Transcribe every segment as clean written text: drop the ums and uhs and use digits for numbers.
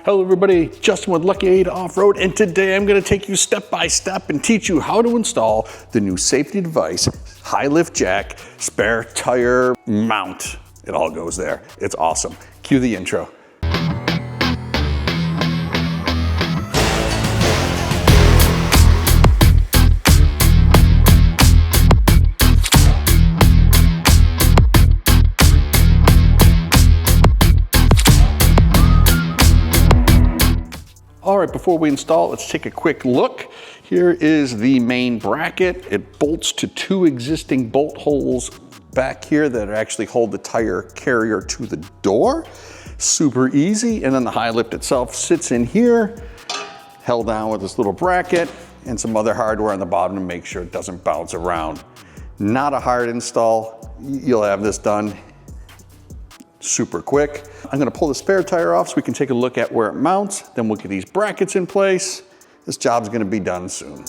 Hello everybody, Justin with Lucky 8 Off-Road, and today I'm going to take you step by step and teach you how to install the new safety device, high lift jack, spare tire mount. It all goes there. It's awesome. Cue the intro. All right, before we install, let's take a quick look. Here is the main bracket. It bolts to two existing bolt holes back here that actually hold the tire carrier to the door. Super easy. And then the high lift itself sits in here, held down with this little bracket and some other hardware on the bottom to make sure it doesn't bounce around. Not a hard install. You'll have this done super quick. I'm gonna pull the spare tire off so we can take a look at where it mounts. Then we'll get these brackets in place. This job's gonna be done soon.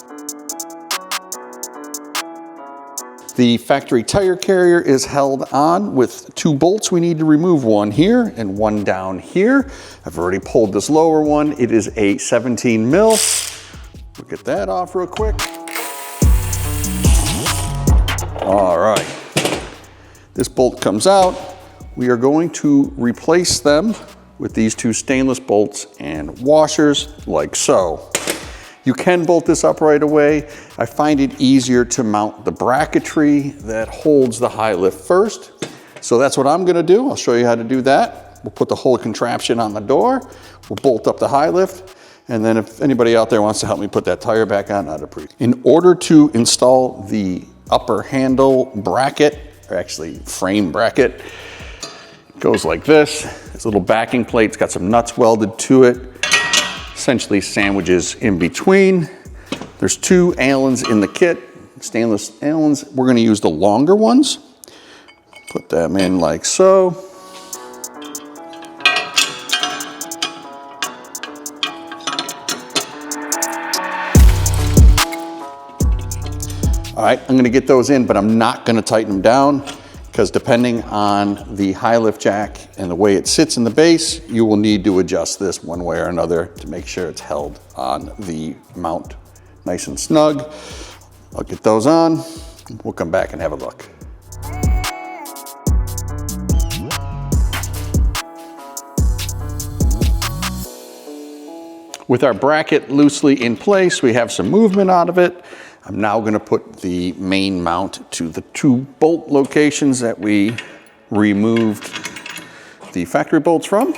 The factory tire carrier is held on with two bolts. We need to remove one here and one down here. I've already pulled this lower one. It is a 17 mil. We'll get that off real quick. All right, this bolt comes out. We are going to replace them with these two stainless bolts and washers like so. You can bolt this up right away. I find it easier to mount the bracketry that holds the high lift first. So that's what I'm gonna do. I'll show you how to do that. We'll put the whole contraption on the door. We'll bolt up the high lift. And then if anybody out there wants to help me put that tire back on, I'd appreciate it. In order to install the upper handle bracket, or actually frame bracket, goes like this. This little backing plate's got some nuts welded to it, essentially sandwiches in between. There's two Allens in the kit, stainless Allens. We're gonna use the longer ones. Put them in like so. All right, I'm gonna get those in, but I'm not gonna tighten them down, because depending on the high lift jack and the way it sits in the base, you will need to adjust this one way or another to make sure it's held on the mount nice and snug. I'll get those on. We'll come back and have a look. With our bracket loosely in place, we have some movement out of it. I'm now gonna put the main mount to the two bolt locations that we removed the factory bolts from.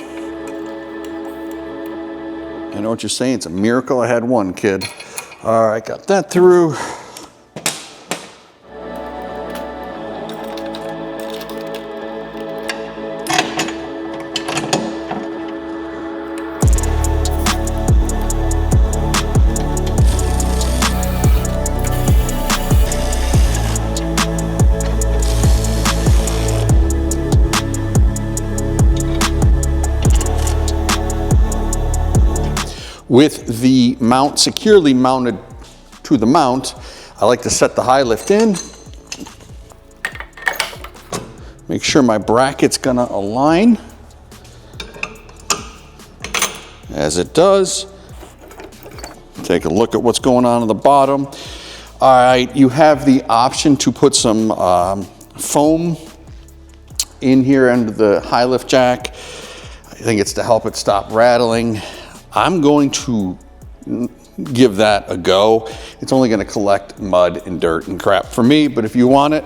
I know what you're saying, it's a miracle I had one, kid. All right, got that through. With the mount securely mounted to the mount, I like to set the high lift in. Make sure my bracket's gonna align as it does. Take a look at what's going on the bottom. All right, you have the option to put some foam in here under the high lift jack. I think it's to help it stop rattling. I'm going to give that a go. It's only gonna collect mud and dirt and crap for me, but if you want it,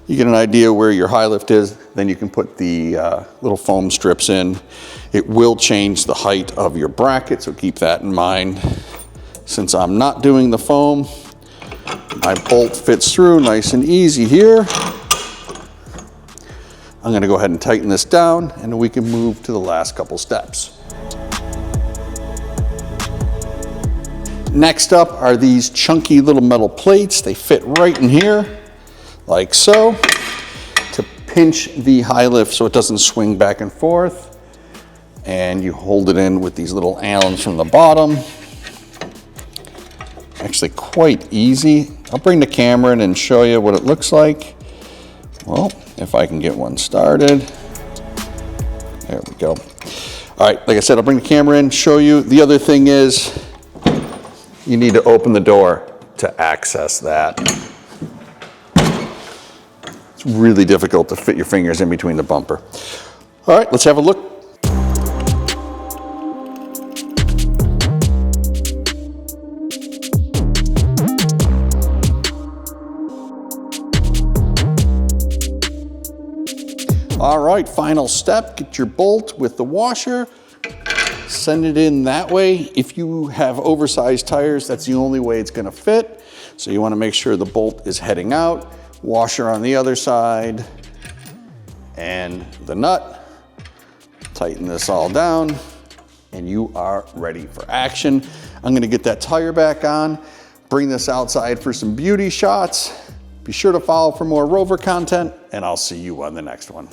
you get an idea where your high lift is, then you can put the little foam strips in. It will change the height of your bracket, so keep that in mind. Since I'm not doing the foam, my bolt fits through nice and easy here. I'm gonna go ahead and tighten this down, and then we can move to the last couple steps. Next up are these chunky little metal plates. They fit right in here, like so, to pinch the high lift so it doesn't swing back and forth. And you hold it in with these little Allens from the bottom. Actually quite easy. I'll bring the camera in and show you what it looks like. Well, if I can get one started. There we go. All right, like I said, I'll bring the camera in, show you. The other thing is you need to open the door to access that. It's really difficult to fit your fingers in between the bumper. All right, let's have a look. All right, final step, get your bolt with the washer, send it in that way. If you have oversized tires, that's the only way it's gonna fit. So you wanna make sure the bolt is heading out, washer on the other side, and the nut. Tighten this all down, and you are ready for action. I'm gonna get that tire back on, bring this outside for some beauty shots. Be sure to follow for more Rover content, and I'll see you on the next one.